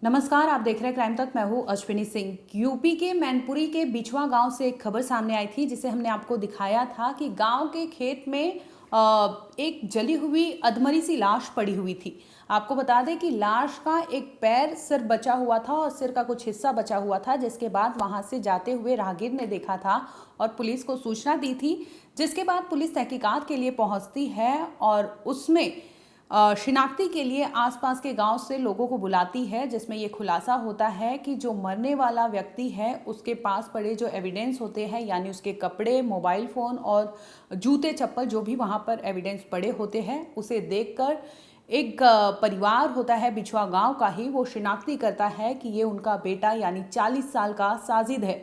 नमस्कार, आप देख रहे हैं क्राइम तक। मैं हूं अश्विनी सिंह। यूपी के मैनपुरी के बिछवा गांव से एक खबर सामने आई थी, जिसे हमने आपको दिखाया था कि गांव के खेत में एक जली हुई अधमरी सी लाश पड़ी हुई थी। आपको बता दें कि लाश का एक पैर सिर बचा हुआ था और सिर का कुछ हिस्सा बचा हुआ था, जिसके बाद वहां से जाते हुए राहगीर ने देखा था और पुलिस को सूचना दी थी, जिसके बाद पुलिस तहकीकात के लिए पहुंचती है और उसमें शिनाख्ती के लिए आसपास के गांव से लोगों को बुलाती है, जिसमें ये खुलासा होता है कि जो मरने वाला व्यक्ति है उसके पास पड़े जो एविडेंस होते हैं, यानी उसके कपड़े, मोबाइल फ़ोन और जूते चप्पल जो भी वहां पर एविडेंस पड़े होते हैं, उसे देखकर एक परिवार होता है बिछवा गांव का ही, वो शिनाख्ती करता है कि ये उनका बेटा यानी 40 साल का साजिद है।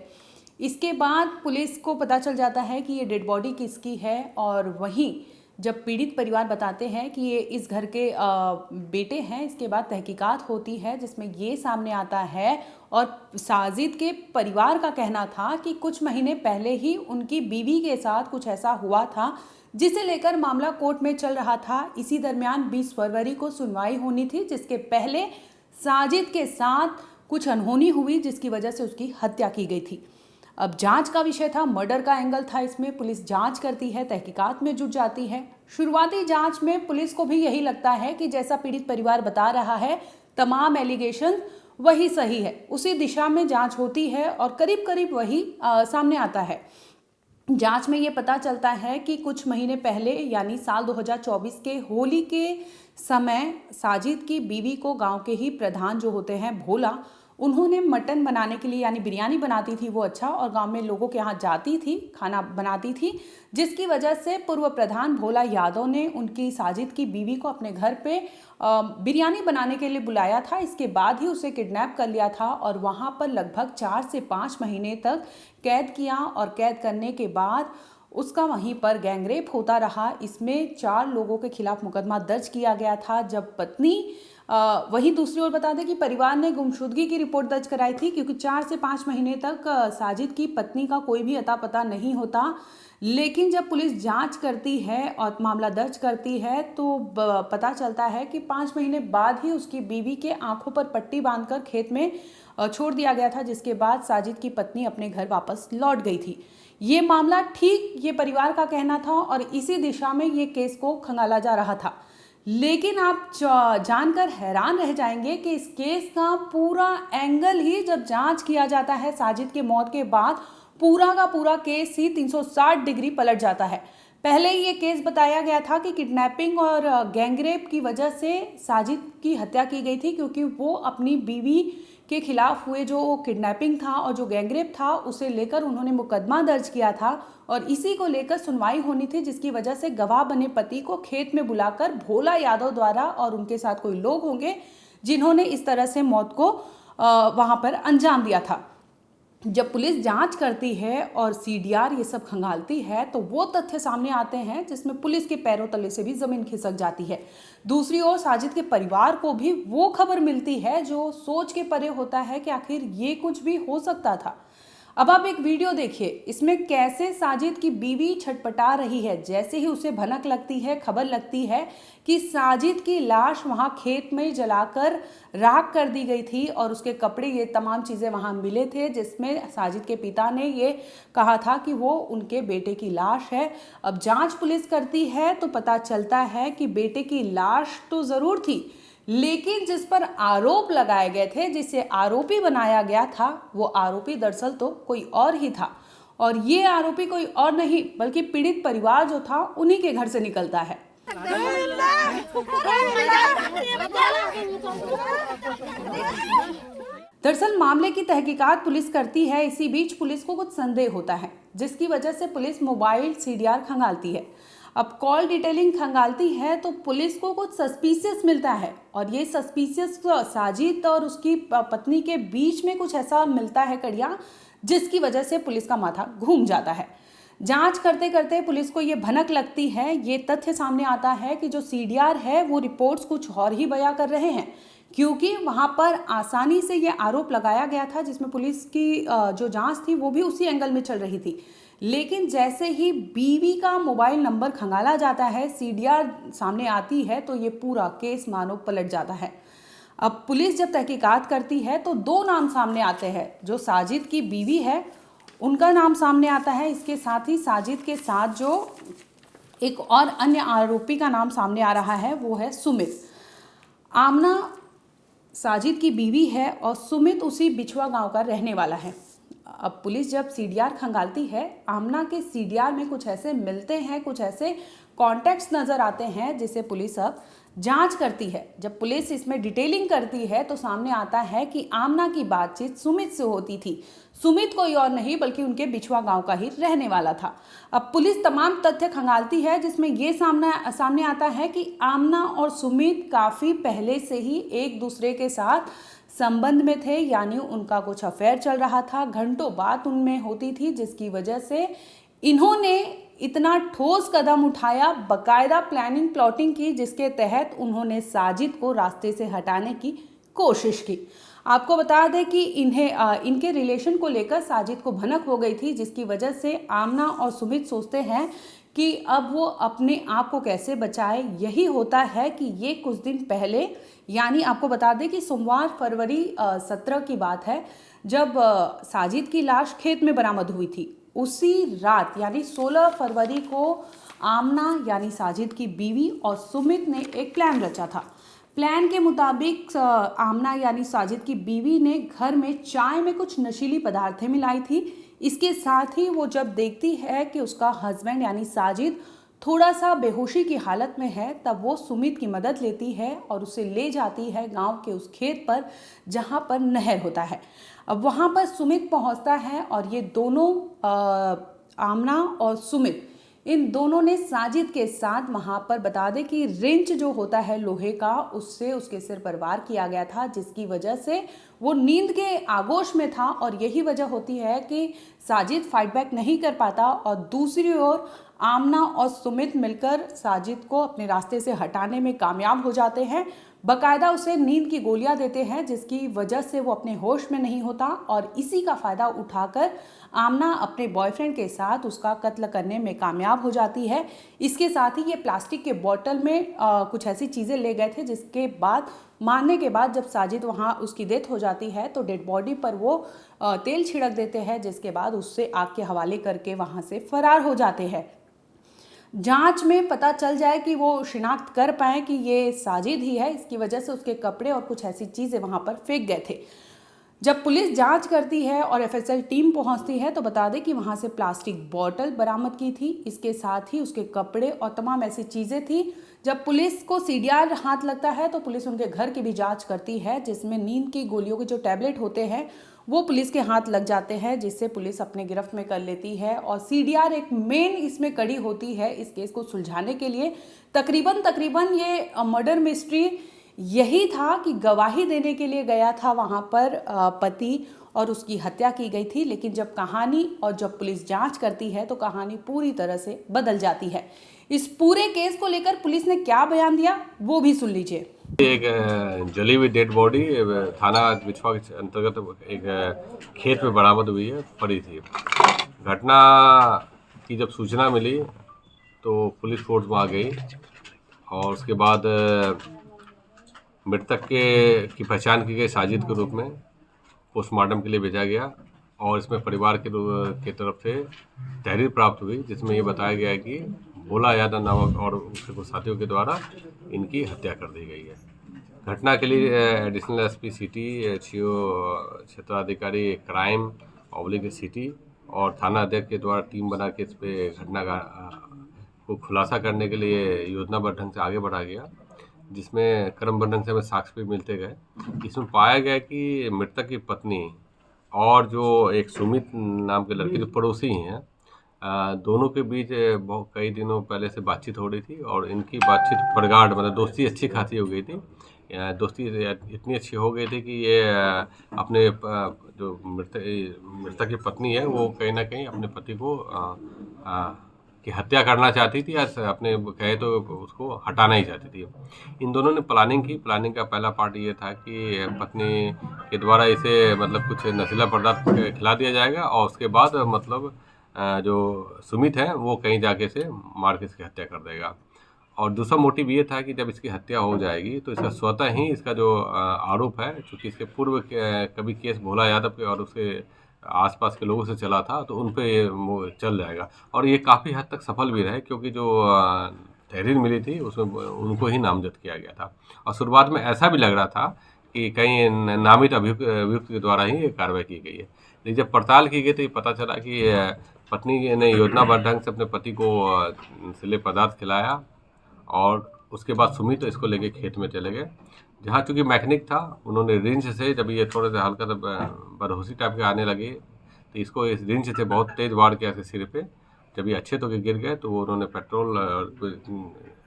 इसके बाद पुलिस को पता चल जाता है कि ये डेड बॉडी किसकी है, और वहीं जब पीड़ित परिवार बताते हैं कि ये इस घर के बेटे हैं, इसके बाद तहकीकात होती है जिसमें ये सामने आता है। और साजिद के परिवार का कहना था कि कुछ महीने पहले ही उनकी बीवी के साथ कुछ ऐसा हुआ था, जिसे लेकर मामला कोर्ट में चल रहा था। इसी दरमियान 20 फरवरी को सुनवाई होनी थी, जिसके पहले साजिद के साथ कुछ अनहोनी हुई, जिसकी वजह से उसकी हत्या की गई थी। अब जांच का विषय था, मर्डर का एंगल था इसमें। पुलिस जांच करती है, तहकीकात में जुट जाती है। शुरुआती जांच में पुलिस को भी यही लगता है कि जैसा पीड़ित परिवार बता रहा है, तमाम एलिगेशन वही सही है, उसी दिशा में जांच होती है और करीब करीब वही सामने आता है। जांच में ये पता चलता है कि कुछ महीने पहले यानी साल 2024 के होली के समय साजिद की बीवी को गांव के ही प्रधान जो होते हैं भोला, उन्होंने मटन बनाने के लिए यानी बिरयानी बनाती थी वो, अच्छा, और गांव में लोगों के यहाँ जाती थी, खाना बनाती थी, जिसकी वजह से पूर्व प्रधान भोला यादव ने उनकी साजिद की बीवी को अपने घर पे बिरयानी बनाने के लिए बुलाया था। इसके बाद ही उसे किडनैप कर लिया था और वहाँ पर लगभग 4 से 5 महीने तक कैद किया, और कैद करने के बाद उसका वहीं पर गैंगरेप होता रहा। इसमें 4 लोगों के खिलाफ मुकदमा दर्ज किया गया था। जब पत्नी वहीं दूसरी ओर बता दें कि परिवार ने गुमशुदगी की रिपोर्ट दर्ज कराई थी, क्योंकि 4 से 5 महीने तक साजिद की पत्नी का कोई भी अता पता नहीं होता। लेकिन जब पुलिस जांच करती है और मामला दर्ज करती है तो पता चलता है कि 5 महीने बाद ही उसकी बीवी के आंखों पर पट्टी बांधकर खेत में छोड़ दिया गया था, जिसके बाद साजिद की पत्नी अपने घर वापस लौट गई थी। ये मामला ठीक ये परिवार का कहना था और इसी दिशा में ये केस को खंगाला जा रहा था। लेकिन आप जानकर हैरान रह जाएंगे कि इस केस का पूरा एंगल ही जब जांच किया जाता है साजिद के मौत के बाद, पूरा का पूरा केस ही 360 डिग्री पलट जाता है। पहले ये केस बताया गया था कि किडनैपिंग और गैंगरेप की वजह से साजिद की हत्या की गई थी, क्योंकि वो अपनी बीवी के खिलाफ हुए जो किडनैपिंग था और जो गैंगरेप था उसे लेकर उन्होंने मुकदमा दर्ज किया था, और इसी को लेकर सुनवाई होनी थी, जिसकी वजह से गवाह बने पति को खेत में बुलाकर भोला यादव द्वारा, और उनके साथ कोई लोग होंगे जिन्होंने इस तरह से मौत को वहां पर अंजाम दिया था। जब पुलिस जांच करती है और सीडीआर ये सब खंगालती है तो वो तथ्य सामने आते हैं जिसमें पुलिस के पैरों तले से भी जमीन खिसक जाती है। दूसरी ओर साजिद के परिवार को भी वो खबर मिलती है जो सोच के परे होता है कि आखिर ये कुछ भी हो सकता था। अब आप एक वीडियो देखिए, इसमें कैसे साजिद की बीवी छटपटा रही है। जैसे ही उसे भनक लगती है, खबर लगती है कि साजिद की लाश वहां खेत में जलाकर राख कर दी गई थी और उसके कपड़े, ये तमाम चीजें वहां मिले थे, जिसमें साजिद के पिता ने ये कहा था कि वो उनके बेटे की लाश है। अब जांच पुलिस करती है तो पता चलता है कि बेटे की लाश तो जरूर थी, लेकिन जिस पर आरोप लगाए गए थे, जिसे आरोपी बनाया गया था, वो आरोपी दरअसल तो कोई और ही था। और ये आरोपी कोई और नहीं बल्कि पीड़ित परिवार जो था उन्हीं के घर से निकलता है। दरअसल मामले की तहकीकात पुलिस करती है। इसी बीच पुलिस को कुछ संदेह होता है, जिसकी वजह से पुलिस मोबाइल सीडीआर खंगालती है। अब कॉल डिटेलिंग खंगालती है तो पुलिस को कुछ सस्पिशियस मिलता है, और ये सस्पिशियस साजिद और उसकी पत्नी के बीच में कुछ ऐसा मिलता है कड़िया, जिसकी वजह से पुलिस का माथा घूम जाता है। जांच करते करते पुलिस को ये भनक लगती है, ये तथ्य सामने आता है कि जो सीडीआर है वो रिपोर्ट्स कुछ और ही बयां कर रहे हैं, क्योंकि वहां पर आसानी से ये आरोप लगाया गया था, जिसमें पुलिस की जो जांच थी वो भी उसी एंगल में चल रही थी। लेकिन जैसे ही बीवी का मोबाइल नंबर खंगाला जाता है, सीडीआर सामने आती है, तो ये पूरा केस मानो पलट जाता है। अब पुलिस जब तहकीकात करती है तो दो नाम सामने आते हैं। जो साजिद की बीवी है उनका नाम सामने आता है, इसके साथ ही साजिद के साथ जो एक और अन्य आरोपी का नाम सामने आ रहा है वो है सुमित। आमना साजिद की बीवी है और सुमित उसी बिछुआ गांव का रहने वाला है। अब पुलिस जब सीडीआर खंगालती है, आमना के सीडीआर में कुछ ऐसे मिलते हैं, कुछ ऐसे कॉन्टैक्ट्स नज़र आते हैं जिसे पुलिस अब जांच करती है। जब पुलिस इसमें डिटेलिंग करती है तो सामने आता है कि आमना की बातचीत सुमित से होती थी। सुमित कोई और नहीं बल्कि उनके बिछुआ गांव का ही रहने वाला था। अब पुलिस तमाम तथ्य खंगालती है जिसमें ये सामने आता है कि आमना और सुमित काफ़ी पहले से ही एक दूसरे के साथ संबंध में थे, यानी उनका कुछ अफेयर चल रहा था। घंटों बात उनमें होती थी, जिसकी वजह से इन्होंने इतना ठोस कदम उठाया, बकायदा प्लानिंग प्लॉटिंग की, जिसके तहत उन्होंने साजिद को रास्ते से हटाने की कोशिश की। आपको बता दें कि इनके रिलेशन को लेकर साजिद को भनक हो गई थी, जिसकी वजह से आमना और सुमित सोचते हैं कि अब वो अपने आप को कैसे बचाए। यही होता है कि ये कुछ दिन पहले, यानी आपको बता दें कि सोमवार फरवरी 17 की बात है, जब साजिद की लाश खेत में बरामद हुई थी। उसी रात यानी 16 फरवरी को आमना यानी साजिद की बीवी और सुमित ने एक प्लान रचा था। प्लान के मुताबिक आमना यानी साजिद की बीवी ने घर में चाय में कुछ नशीली पदार्थें मिलाई थी। इसके साथ ही वो जब देखती है कि उसका हस्बैंड यानी साजिद थोड़ा सा बेहोशी की हालत में है, तब वो सुमित की मदद लेती है और उसे ले जाती है गांव के उस खेत पर जहां पर नहर होता है। अब वहां पर सुमित पहुंचता है और ये दोनों आमना और सुमित, इन दोनों ने साजिद के साथ वहां पर, बता दें कि रिंच जो होता है लोहे का, उससे उसके सिर पर वार किया गया था, जिसकी वजह से वो नींद के आगोश में था और यही वजह होती है कि साजिद फाइट बैक नहीं कर पाता। और दूसरी ओर आमना और सुमित मिलकर साजिद को अपने रास्ते से हटाने में कामयाब हो जाते हैं। बकायदा उसे नींद की गोलियां देते हैं, जिसकी वजह से वो अपने होश में नहीं होता और इसी का फ़ायदा उठाकर आमना अपने बॉयफ्रेंड के साथ उसका कत्ल करने में कामयाब हो जाती है। इसके साथ ही ये प्लास्टिक के बोतल में कुछ ऐसी चीज़ें ले गए थे, जिसके बाद मारने के बाद जब साजिद वहाँ उसकी डेथ हो जाती है तो डेड बॉडी पर वो तेल छिड़क देते हैं, जिसके बाद उससे आग के हवाले करके वहाँ से फरार हो जाते हैं। जांच में पता चल जाए कि वो शिनाख्त कर पाए कि ये साजिद ही है, इसकी वजह से उसके कपड़े और कुछ ऐसी चीज़ें वहाँ पर फेंक गए थे। जब पुलिस जांच करती है और एफएसएल टीम पहुंचती है तो बता दें कि वहां से प्लास्टिक बोतल बरामद की थी, इसके साथ ही उसके कपड़े और तमाम ऐसी चीज़ें थी। जब पुलिस को सीडीआर हाथ लगता है तो पुलिस उनके घर की भी जांच करती है, जिसमें नींद की गोलियों के जो टैबलेट होते हैं वो पुलिस के हाथ लग जाते हैं, जिससे पुलिस अपने गिरफ्त में कर लेती है। और सीडीआर एक मेन इसमें कड़ी होती है इस केस को सुलझाने के लिए। तकरीबन ये मर्डर मिस्ट्री यही था कि गवाही देने के लिए गया था वहाँ पर पति और उसकी हत्या की गई थी, लेकिन जब कहानी और जब पुलिस जांच करती है तो कहानी पूरी तरह से बदल जाती है। इस पूरे केस को लेकर पुलिस ने क्या बयान दिया वो भी सुन लीजिए। एक जली हुई डेड बॉडी थाना बिछवा के अंतर्गत एक खेत में बरामद हुई है, पड़ी थी। घटना की जब सूचना मिली तो पुलिस फोर्स वहाँ गई और उसके बाद मृतक की पहचान की गई साजिद के रूप में, पोस्टमार्टम के लिए भेजा गया और इसमें परिवार के तरफ से तहरीर प्राप्त हुई, जिसमें ये बताया गया है कि भोला यादव नामक और उसके कुछ साथियों के द्वारा इनकी हत्या कर दी गई है। घटना के लिए एडिशनल एसपी सिटी, क्षेत्राधिकारी क्राइम सिटी और थाना अध्यक्ष के द्वारा टीम बना के इस पे घटना को खुलासा करने के लिए योजनाबद्ध ढंग से आगे बढ़ा गया, जिसमें क्रमबद्ध ढंग से हमें साक्ष्य भी मिलते गए। इसमें पाया गया कि मृतक की पत्नी और जो एक सुमित नाम के लड़के जो पड़ोसी हैं, दोनों के बीच बहुत कई दिनों पहले से बातचीत हो रही थी और इनकी बातचीत प्रगाढ़, मतलब दोस्ती अच्छी खासी हो गई थी। दोस्ती इतनी अच्छी हो गई थी कि ये अपने जो मृतक की पत्नी है वो कहीं ना कहीं अपने पति को की हत्या करना चाहती थी या अपने कहे तो उसको हटाना ही चाहती थी। इन दोनों ने प्लानिंग की। प्लानिंग का पहला पार्ट ये था कि पत्नी के द्वारा इसे मतलब कुछ नशीला पदार्थ खिला दिया जाएगा और उसके बाद मतलब जो सुमित है वो कहीं जाके से मार के इसकी हत्या कर देगा और दूसरा मोटिव ये था कि जब इसकी हत्या हो जाएगी तो इसका स्वतः ही इसका जो आरोप है, चूँकि इसके पूर्व कभी केस भोला यादव के और उसके आसपास के लोगों से चला था, तो उन पे ये वो चल जाएगा। और ये काफ़ी हद तक सफल भी रहे, क्योंकि जो तहरीर मिली थी उसमें उनको ही नामजद किया गया था। और शुरुआत में ऐसा भी लग रहा था कि कहीं नामित अभियुक्त के द्वारा ही ये कार्रवाई की गई है। लेकिन जब पड़ताल की गई तो ये पता चला कि पत्नी ने योजनाबद्ध ढंग से अपने पति को नशीले पदार्थ खिलाया, और उसके बाद सुमित इसको लेके खेत में चले गए, जहाँ चूँकि मैकेनिक था, उन्होंने रिंच से, जब ये थोड़े से हल्का सा बदहोशी टाइप के आने लगे, तो इसको इस रिंच से बहुत तेज़ वार किया इसके सिर पे। जब ये अच्छे तो के गिर गए तो उन्होंने पेट्रोल और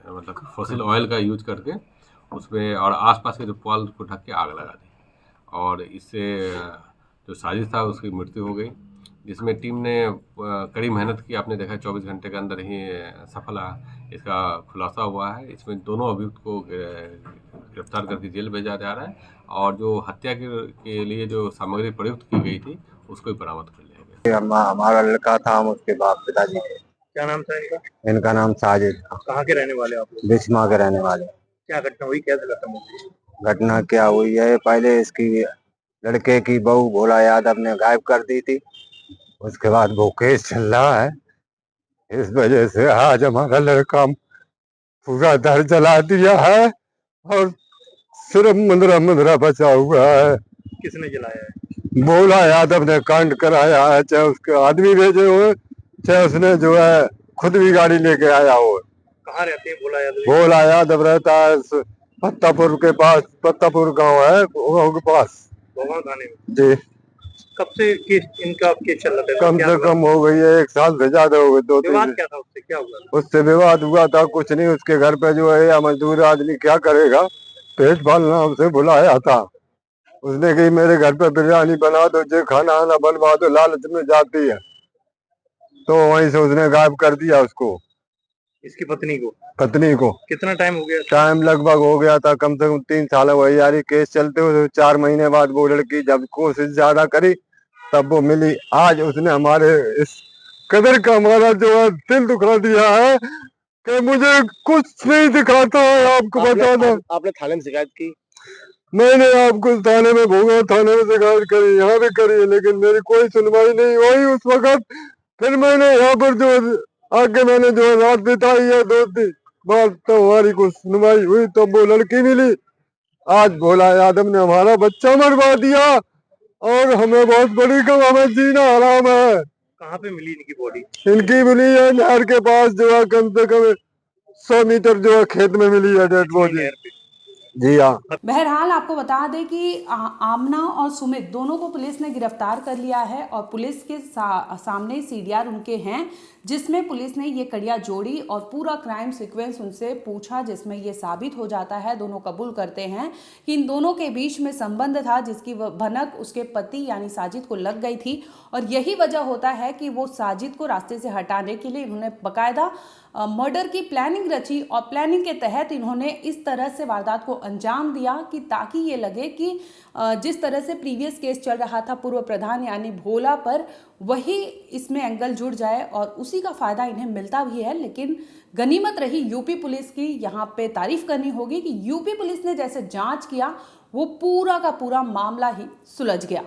मतलब फॉसिल ऑयल का यूज करके उसमें और आसपास के जो पुआल को ढक के आग लगा दी, और इससे जो साजिश था उसकी मृत्यु हो गई, जिसमें टीम ने कड़ी मेहनत की। आपने देखा 24 घंटे के अंदर ही सफल इसका खुलासा हुआ है। इसमें दोनों अभियुक्त को गिरफ्तार करके जेल भेजा जा रहा है, और जो हत्या के लिए जो सामग्री प्रयुक्त की गई थी उसको भी बरामद कर लिया गया। हमारा लड़का था, हम उसके बाप पिताजी थे। क्या नाम था इनका? इनका नाम साजिद था। कहाँ के रहने वाले आप लोग? बिस्मा के रहने वाले। क्या घटना हुई, कैसे खत्म हुई? घटना क्या हुई है, पहले इसकी लड़के की बहू भोला यादव ने गायब कर दी थी। उसके बाद वो केस चल रहा है, इस वजह से आज हमारा लड़का पूरा दर जला दिया है और सिर्फ मुंदरा बचा हुआ है। किसने जलाया है? भोला यादव ने कांड कराया है, चाहे उसके आदमी भेजे हुए, चाहे उसने जो है खुद भी गाड़ी लेके आया हो। कहाँ रहते हैं भोला यादव? भोला यादव रहता है पत्तापुर के पास, पत्तापुर गांव है गाँव के पास, भोगां थाने में। जी। कब से इनका केस चल रहा था? कम से कम हो गई है 1 साल से ज्यादा हो गए। 2-3 विवाद क्या था उससे, क्या हुआ? उससे विवाद हुआ था, कुछ नहीं। उसके घर पे जो है या मजदूर आदमी क्या करेगा, पेट पालना उसे बुलाया था। उसने कही मेरे घर पे बिरयानी बना दो, जो खाना आना बनवा दो, लालच में जाती है, तो वहीं से उसने गायब कर दिया उसको, इसकी पत्नी को। कितना टाइम हो गया? टाइम लगभग हो गया था कम से कम 3 साल वही यारी केस चलते हुए। 4 महीने बाद वो लड़की जब कोशिश ज्यादा करी तब वो मिली। आज उसने हमारे इस कदर का हमारा जो है दिल दुखा दिया है कि मुझे कुछ नहीं दिखाता है। आपको बताना, आपने थाने में शिकायत की? मैंने आपको थाने में भोगा थाने में शिकायत करी, यहाँ भी करी है, लेकिन मेरी कोई सुनवाई नहीं हुई उस वक्त। फिर मैंने यहाँ पर जो आगे मैंने जो रात बिताई है 2-3 बार, तो हमारी कुछ सुनवाई हुई, तो वो लड़की मिली। आज भोला यादव ने हमारा बच्चा मरवा दिया और हमें बहुत बड़ी गम, हमें जीना हराम है। कहाँ पे मिली इनकी बॉडी? इनकी मिली है नहर के पास, जो है कम से कम 100 मीटर जो है खेत में मिली है डेड बॉडी। जी हाँ। बहरहाल आपको बता दें कि आमना और सुमित दोनों को पुलिस ने गिरफ्तार कर लिया है, और पुलिस के सामने सीडीआर उनके हैं, जिसमें पुलिस ने ये कड़ियाँ जोड़ी और पूरा क्राइम सीक्वेंस उनसे पूछा, जिसमें ये साबित हो जाता है, दोनों कबूल करते हैं कि इन दोनों के बीच में संबंध था, जिसकी भनक उसके पति यानी साजिद को लग गई थी। और यही वजह होता है कि वो साजिद को रास्ते से हटाने के लिए इन्होंने बाकायदा मर्डर की प्लानिंग रची, और प्लानिंग के तहत इन्होंने इस तरह से वारदात को अंजाम दिया कि ताकि ये लगे कि जिस तरह से प्रीवियस केस चल रहा था पूर्व प्रधान यानी भोला पर, वही इसमें एंगल जुड़ जाए और उसी का फ़ायदा इन्हें मिलता भी है। लेकिन गनीमत रही यूपी पुलिस की, यहाँ पे तारीफ करनी होगी कि यूपी पुलिस ने जैसे जांच किया वो पूरा का पूरा मामला ही सुलझ गया।